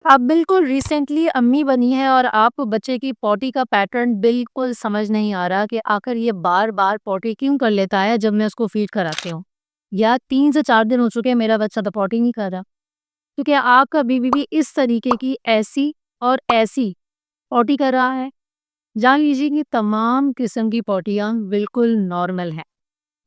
आप बिल्कुल रिसेंटली अम्मी बनी हैं और आपको बच्चे की पॉटी का पैटर्न बिल्कुल समझ नहीं आ रहा कि आखिर ये बार-बार पॉटी क्यों कर लेता है जब मैं उसको फीड कराती हूँ। या 3 से 4 दिन हो चुके हैं मेरा बच्चा तो पॉटी नहीं कर रहा। तो क्या आपका बेबी भी इस तरीके की ऐसी और ऐसी पॉटी कर रहा है? जान लीजिए कि तमाम किस्म की पॉटियाँ बिल्कुल नॉर्मल हैं।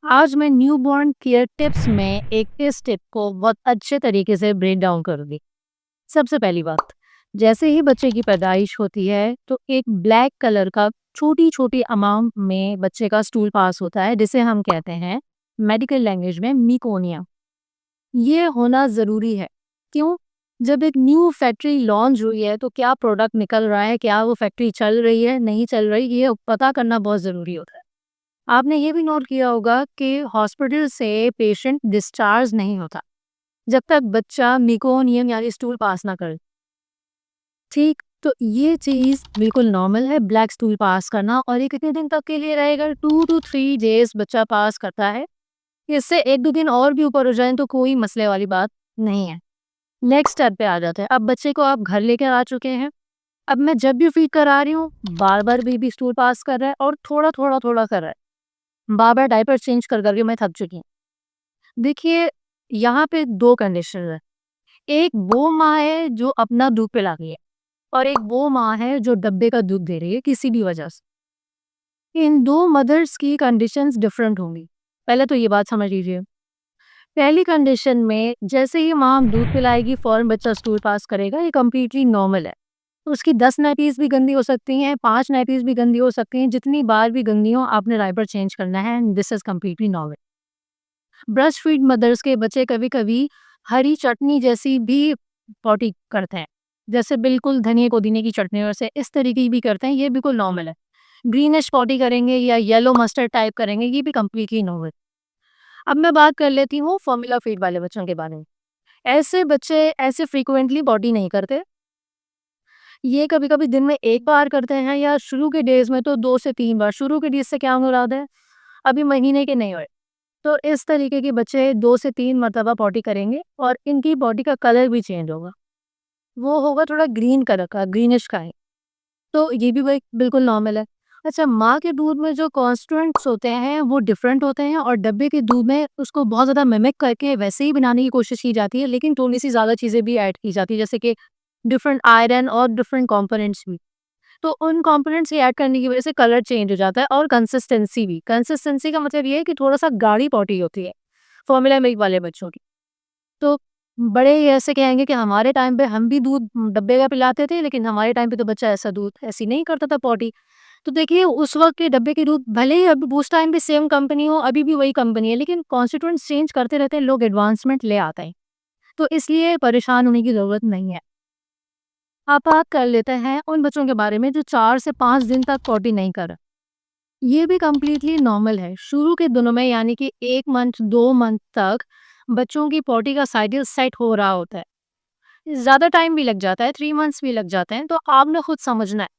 आज मैं न्यूबॉर्न केयर टिप्स में एक इस टिप को बहुत अच्छे तरीके से ब्रेक डाउन करूँगी। सबसे पहली बात, जैसे ही बच्चे की पैदाइश होती है तो एक ब्लैक कलर का छोटी-छोटी अमाउंट में बच्चे का स्टूल पास होता है जिसे हम कहते हैं मेडिकल लैंग्वेज में मीकोनिया। ये होना ज़रूरी है। क्यों? जब एक न्यू फैक्ट्री लॉन्च हुई है तो क्या प्रोडक्ट निकल रहा है, क्या वो फैक्ट्री चल रही है, नहीं चल रही, ये पता करना बहुत ज़रूरी होता है। आपने ये भी नोट किया होगा कि हॉस्पिटल से पेशेंट डिस्चार्ज नहीं होता जब तक बच्चा मेकोनियम यानी स्टूल पास ना करे। ठीक, तो ये चीज़ बिल्कुल नॉर्मल है ब्लैक स्टूल पास करना और ये कितने दिन तक के लिए रहेगा? 2 टू 3 डेज़ बच्चा पास करता है। इससे 1-2 दिन और भी ऊपर हो जाएँ तो कोई मसले वाली बात नहीं है। नेक्स्ट स्टेप पे आ जाते हैं। अब बच्चे को आप घर लेकर आ चुके हैं। अब मैं जब भी फीड करा रही हूँ, बार-बार बेबी स्टूल पास कर रहा है और थोड़ा-थोड़ा कर रहा है। बार-बार डायपर चेंज कर के मैं थक चुकी हूँ। देखिए, यहाँ पे 2 कंडीशन है। एक वो माँ है जो अपना दूध पिला रही है और एक वो माँ है जो डब्बे का दूध दे रही है किसी भी वजह से। इन 2 मदर्स की कंडीशंस डिफरेंट होंगी। पहले तो ये बात समझ लीजिए। पहली कंडीशन में जैसे ही माँ दूध पिलाएगी फौरन बच्चा स्टूल पास करेगा, ये कंप्लीटली नॉर्मल है। उसकी 10 नैपीज़ भी गंदी हो सकती हैं, 5 नैपीज़ भी गंदी हो सकती हैं, जितनी बार भी गंदी हो आपने डायपर चेंज करना है and this is completely normal. Breastfeed mothers के बच्चे कभी-कभी हरी चटनी जैसी भी पॉटी करते हैं। जैसे बिल्कुल धनिया पुदीने की चटनी वैसे इस तरीके की भी करते हैं, ये बिल्कुल नॉर्मल है। ग्रीनिश पॉटी करेंगे या येलो मस्टर्ड टाइप करेंगे, ये भी कंप्लीटली नॉर्मल। अब मैं बात कर लेती हूँ फॉर्मूला फीड वाले बच्चों के बारे में। ऐसे बच्चे ऐसे फ्रीक्वेंटली पॉटी नहीं करते। ये कभी-कभी दिन में 1 बार करते हैं या शुरू के डेज़ में तो 2 से 3 बार। शुरू के डेज़ से क्या मुराद है? अभी महीने के नहीं हुए। तो इस तरीके के बच्चे 2 से 3 मर्तबा पॉटी करेंगे और इनकी बॉडी का कलर भी चेंज होगा। वो होगा थोड़ा ग्रीन कलर का, ग्रीनिश का है। तो ये भी वही बिल्कुल नॉर्मल है। अच्छा, माँ के दूध में जो कॉन्स्टिट्यूएंट्स होते हैं वो डिफरेंट होते हैं और डब्बे के दूध में उसको बहुत ज़्यादा मिमिक करके वैसे ही बनाने की कोशिश की जाती है, लेकिन थोड़ी-सी ज़्यादा चीज़ें भी ऐड की जाती है जैसे कि डिफरेंट आयरन और डिफरेंट कंपोनेंट्स भी। तो उन कंपोनेंट्स के ऐड करने की वज़ह से कलर चेंज हो जाता है और कंसिस्टेंसी भी। कंसिस्टेंसी का मतलब ये है कि थोड़ा-सा गाढ़ी पॉटी होती है, फॉर्मूला मिल्क वाले बच्चों की। तो बड़े ये ऐसे कहेंगे कि हमारे टाइम पे हम भी दूध डब्बे का पिलाते थे, लेकिन हमारे टाइम पे तो बच्चा ऐसा दूध ऐसे नहीं करता था पॉटी। तो देखिए उस वक़्त के डब्बे के दूध भले ही अब उस टाइम पे सेम कंपनी हो, अभी भी वही कंपनी है, लेकिन कॉन्स्टिट्यूएंट्स चेंज करते रहते हैं, लोग एडवांसमेंट ले आते हैं। तो इसलिए परेशान होने की ज़रूरत नहीं है। आप बात कर लेते हैं उन बच्चों के बारे में जो 4 से 5 दिन तक पॉटी नहीं कर ये भी कंप्लीटली नॉर्मल है। शुरू के दिनों में यानी कि 1 मंथ, 2 मंथ तक बच्चों की पॉटी का साइकिल सेट हो रहा होता है। ज़्यादा टाइम भी लग जाता है, 3 मंथ्स भी लग जाते हैं, तो आपने खुद समझना है।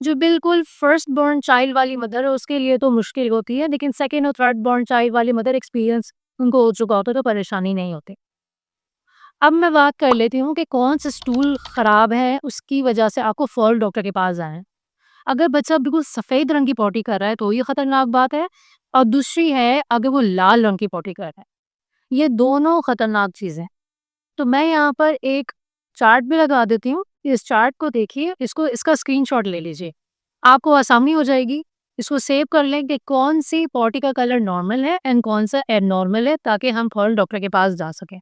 जो बिल्कुल फर्स्ट बॉर्न चाइल्ड वाली मदर है उसके लिए तो मुश्किल होती है, लेकिन सेकंड और थर्ड बॉर्न चाइल्ड वाली मदर एक्सपीरियंस उनको हो चुका होता है तो परेशानी नहीं होती। अब मैं बात कर लेती हूँ कि कौन सा स्टूल खराब है, उसकी वजह से आपको फौरन डॉक्टर के पास जाना है। अगर बच्चा बिल्कुल सफ़ेद रंग की पॉटी कर रहा है तो ये खतरनाक बात है और दूसरी है अगर वो लाल रंग की पॉटी कर रहा है। ये दोनों खतरनाक चीज़ें हैं। तो मैं यहाँ पर एक चार्ट भी लगा देती हूँ। इस चार्ट को देखिए, इसको इसका स्क्रीनशॉट ले लीजिए। आपको आसानी हो जाएगी। इसको सेव कर लें कि कौन-सी पॉटी का कलर नॉर्मल है एंड कौन-सा एबनॉर्मल है ताकि हम फ़ौरन डॉक्टर के पास जा सकें।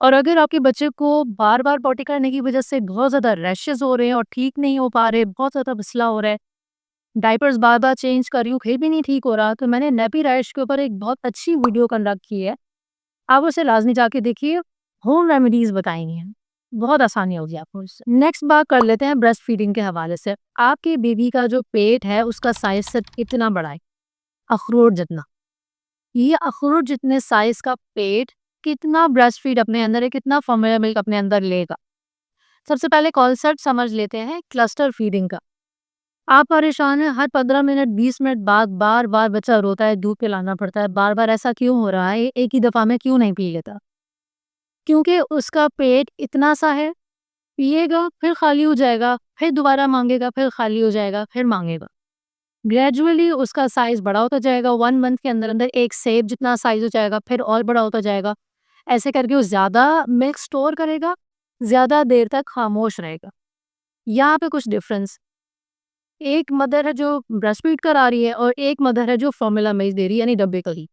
और अगर आपके बच्चे को बार-बार पॉटी करने की वज़ह से बहुत ज़्यादा रैशेज़ हो रहे हैं और ठीक नहीं हो पा रहे, बहुत ज़्यादा मसला हो रहा है, डायपर्स बार-बार चेंज कर रही हूँ, फिर भी नहीं ठीक हो रहा, तो मैंने नैपी रैश के ऊपर एक बहुत अच्छी वीडियो कंडक्ट की है। आप उसे लाज़मी जाके देखिए, होम रेमेडीज़ बताई गई हैं। बहुत आसानी होगी आपको इससे। नेक्स्ट बात कर लेते हैं ब्रेस्ट फीडिंग के हवाले से। आपके बेबी का जो पेट है, उसका साइज़ सिर्फ कितना बड़ा है? अखरोट जितना। ये अखरोट जितने साइज़ का पेट कितना ब्रेस्ट फीड अपने अंदर है, कितना फॉर्मूला मिल्क अपने अंदर लेगा? सबसे पहले कॉन्सेप्ट समझ लेते हैं क्लस्टर फीडिंग का। आप परेशान हैं, हर 15 मिनट 20 मिनट बाद बार-बार बच्चा रोता है, दूध पिलाना पड़ता है, बार-बार ऐसा क्यों हो रहा है? एक ही दफ़ा में क्यों नहीं पी लेता? क्योंकि उसका पेट इतना सा है, पिएगा, फिर खाली हो जाएगा, फिर दोबारा माँगेगा, फिर खाली हो जाएगा, फिर माँगेगा। ग्रेजुअली उसका साइज़ बड़ा होता जाएगा, 1 मंथ के अंदर-अंदर एक सेब जितना साइज़ हो जाएगा, फिर और बड़ा होता जाएगा। ऐसे करके वो ज़्यादा मिल्क स्टोर करेगा, ज़्यादा देर तक खामोश रहेगा। यहाँ पे कुछ डिफ़रेंस, एक मदर है जो ब्रेस्ट फीड करा रही है और एक मदर है जो फ़ॉर्मूला मिल्क दे रही है, यानी डब्बे का ही।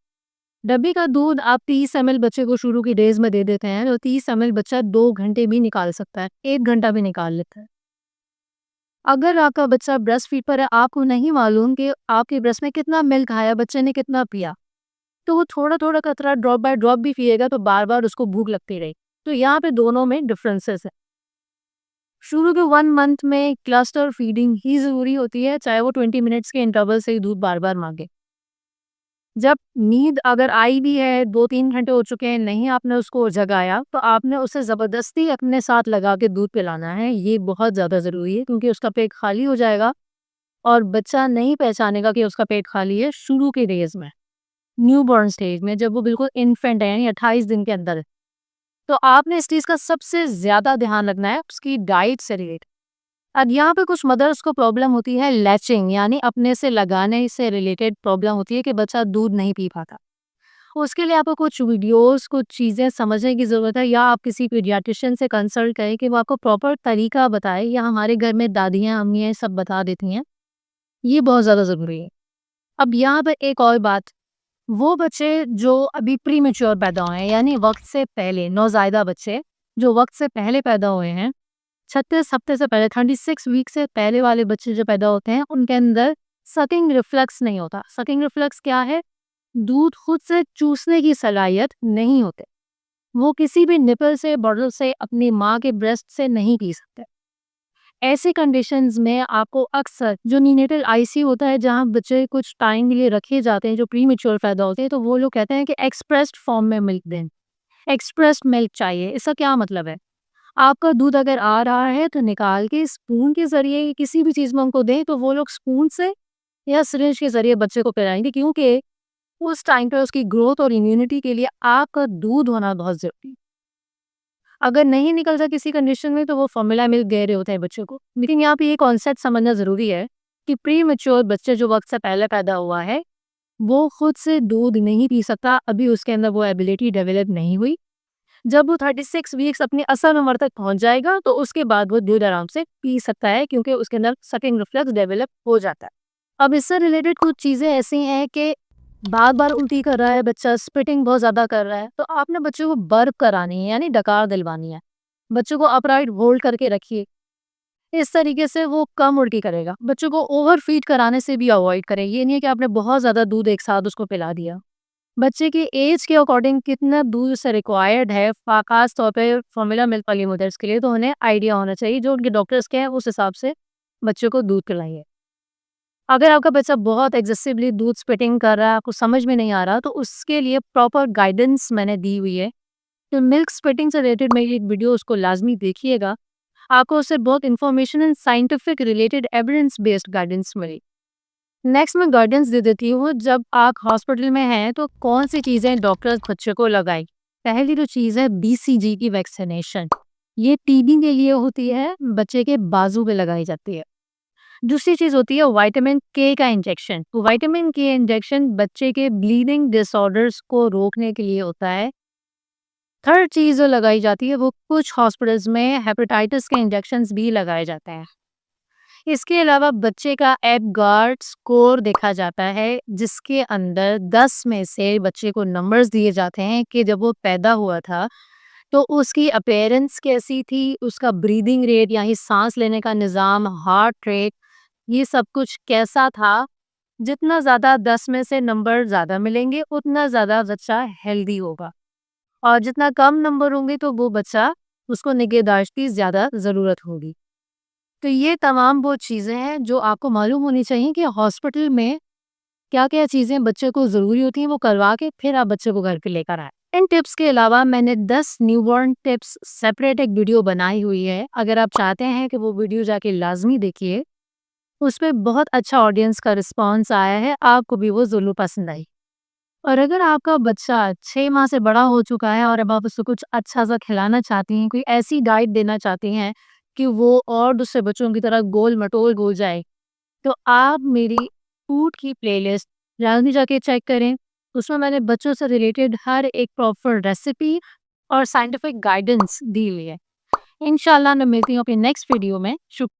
डब्बे का दूध आप 30 एमएल बच्चे को शुरू की डेज़ में दे देते हैं, तो 30 एमएल बच्चा 2 घंटे भी निकाल सकता है, 1 घंटा भी निकाल लेता है। अगर आपका बच्चा ब्रेस्ट फीड पर है, आपको नहीं मालूम कि आपके ब्रेस्ट में कितना मिल्क आया, बच्चे ने कितना पिया, तो वो थोड़ा-थोड़ा कतरा ड्रॉप बाय ड्रॉप भी पिएगा, तो बार-बार उसको भूख लगती रहेगी। तो यहाँ पे दोनों में डिफरेंसेस है। शुरू के 1 मंथ में क्लस्टर फीडिंग ही ज़रूरी होती है, चाहे वो 20 मिनट्स के इंटरवल से ही दूध बार-बार माँगे। जब नींद अगर आई भी है, 2-3 घंटे हो चुके हैं, नहीं आपने उसको जगाया, तो आपने उसे ज़बरदस्ती अपने साथ लगा के दूध पिलाना है। ये बहुत ज़्यादा ज़रूरी है, क्योंकि उसका पेट खाली हो जाएगा और बच्चा नहीं पहचानेगा कि उसका पेट खाली है शुरू के डेज़ में, न्यूबॉर्न स्टेज में, जब वो बिल्कुल इन्फेंट है, यानी 28 दिन के अंदर है। तो आपने इस चीज़ का सबसे ज़्यादा ध्यान रखना है उसकी डाइट से रिलेटेड। अब यहाँ पे कुछ मदर्स को प्रॉब्लम होती है लैचिंग, यानी अपने से लगाने से रिलेटेड प्रॉब्लम होती है कि बच्चा दूध नहीं पी पाता। उसके लिए आपको कुछ वीडियोस, कुछ चीज़ें समझने की ज़रूरत है, या आप किसी पीडियाट्रिशियन से कंसल्ट करें कि वो आपको प्रॉपर तरीका बताए, या हमारे घर में दादियाँ, अम्मियाँ सब बता देती हैं। ये बहुत ज़्यादा ज़रूरी है। अब यहाँ पर एक और बात, वो बच्चे जो अभी प्रीमैच्योर पैदा हुए हैं, यानी वक़्त से पहले, नौज़ायदा बच्चे जो वक़्त से पहले पैदा हुए हैं, 36 हफ्ते से पहले, 36 वीक से पहले वाले बच्चे जो पैदा होते हैं, उनके अंदर सकिंग रिफ्लेक्स नहीं होता। सकिंग रिफ्लेक्स क्या है? दूध खुद से चूसने की सलाहियत नहीं होते। वो किसी भी निपल से, बॉटल से, अपनी माँ के ब्रेस्ट से नहीं पी सकते। ऐसी कंडीशंस में आपको अक्सर जो नीनेटल आईसीयू होता है, जहाँ बच्चे कुछ टाइम के लिए रखे जाते हैं जो प्रीमैच्योर पैदा होते हैं, तो वो लोग कहते हैं कि एक्सप्रेस्ड फॉर्म में मिल्क दें, एक्सप्रेस्ड मिल्क चाहिए। इसका क्या मतलब है? आपका दूध अगर आ रहा है तो निकाल के स्पून के ज़रिए किसी भी चीज़ में उनको दें, तो वो लोग स्पून से या सिरिंज के ज़रिए बच्चे को पिलाएँगे, क्योंकि उस टाइम पे उसकी ग्रोथ और इम्यूनिटी के लिए आपका दूध होना बहुत ज़रूरी है। अगर नहीं निकलता किसी कंडीशन में, तो वो फ़ॉर्मूला मिल्क दे रहे होते हैं बच्चे को। लेकिन यहाँ पे ये कॉन्सेप्ट समझना ज़रूरी है कि प्रीमैच्योर बच्चे जो वक़्त से पहले पैदा हुआ है, वो खुद से दूध नहीं पी सकता, अभी उसके अंदर वो एबिलिटी डेवलप नहीं हुई। जब वो 36 वीक्स अपनी असल उम्र तक पहुँच जाएगा, तो उसके बाद वो दूध आराम से पी सकता है, क्योंकि उसके अंदर सकिंग रिफ्लेक्स डेवलप हो जाता है। अब इससे रिलेटेड कुछ चीज़ें ऐसी हैं कि बार-बार उल्टी कर रहा है बच्चा, स्पिटिंग बहुत ज़्यादा कर रहा है, तो आपने बच्चे को बर्प करानी है, यानी डकार दिलवानी है। बच्चों को अपराइट होल्ड करके रखिए। इस तरीके से वो कम उल्टी करेगा। बच्चों को ओवर फीड कराने से भी अवॉइड करें। ये नहीं है कि आपने बहुत ज़्यादा दूध एक साथ उसको पिला दिया। बच्चे की एज के अकॉर्डिंग कितना दूध उसे रिक्वायर्ड है, खास तौर पे फॉर्मूला मिल्क वाली मदर्स के लिए, तो उन्हें आइडिया होना चाहिए। जो उनके डॉक्टर्स के हैं, उस हिसाब से बच्चों को दूध पिलाइए। अगर आपका बच्चा बहुत एक्सेसिवली दूध स्पिटिंग कर रहा है, आपको समझ में नहीं आ रहा, तो उसके लिए प्रॉपर गाइडेंस मैंने दी हुई है। तो मिल्क स्पिटिंग से रिलेटेड मेरी एक वीडियो, उसको लाज़मी देखिएगा। आपको उससे बहुत information and scientific related evidence based guidance मिली। नेक्स्ट मैं गाइडेंस दे देती हूँ, जब आप हॉस्पिटल में हैं तो कौन सी चीज़ें डॉक्टर्स बच्चे को लगाएं। पहली जो चीज़ है बीसीजी की वैक्सीनेशन, ये टीबी के लिए होती है, बच्चे के बाजू पे लगाई जाती है। दूसरी चीज़ होती है विटामिन के का इंजेक्शन। तो विटामिन के इंजेक्शन बच्चे के ब्लीडिंग डिसऑर्डर्स को रोकने के लिए होता है। थर्ड चीज़ जो लगाई जाती है, वो कुछ हॉस्पिटल्स में हेपेटाइटिस के इंजेक्शंस भी लगाए जाते हैं। इसके अलावा बच्चे का एपगार्ड स्कोर देखा जाता है, जिसके अंदर 10 में से बच्चे को नंबर्स दिए जाते हैं कि जब वो पैदा हुआ था तो उसकी अपीयरेंस कैसी थी, उसका ब्रीदिंग रेट यानी सांस लेने का निज़ाम, हार्ट रेट, ये सब कुछ कैसा था। जितना ज़्यादा 10 में से नंबर ज़्यादा मिलेंगे, उतना ज़्यादा बच्चा हेल्दी होगा, और जितना कम नंबर होंगे तो वो बच्चा, उसको निगहदाश्त की ज़्यादा ज़रूरत होगी। तो ये तमाम वो चीज़ें हैं जो आपको मालूम होनी चाहिए कि हॉस्पिटल में क्या-क्या चीज़ें बच्चे को ज़रूरी होती हैं, वो करवा के फिर आप बच्चे को घर पे लेकर आएँ। इन टिप्स के अलावा मैंने 10 न्यूबॉर्न टिप्स सेपरेट एक वीडियो बनाई हुई है। अगर आप चाहते हैं कि वो वीडियो जाके लाज़मी देखिए, उसपे बहुत अच्छा ऑडियंस का रिस्पॉन्स आया है, आपको भी वो ज़रूर पसंद आई। और अगर आपका बच्चा 6 माह से बड़ा हो चुका है और अब आप उसको कुछ अच्छा-सा खिलाना चाहती हैं, कोई ऐसी डाइट देना चाहती हैं कि वो और दूसरे बच्चों की तरह गोल-मटोल हो जाए, तो आप मेरी फूड की प्लेलिस्ट जल्दी जाके चेक करें। उसमें मैंने बच्चों से रिलेटेड हर एक प्रॉपर रेसिपी और साइंटिफिक गाइडेंस दी हुई है। इंशाल्लाह मैं मिलती हूँ अपनी नेक्स्ट वीडियो में। शुक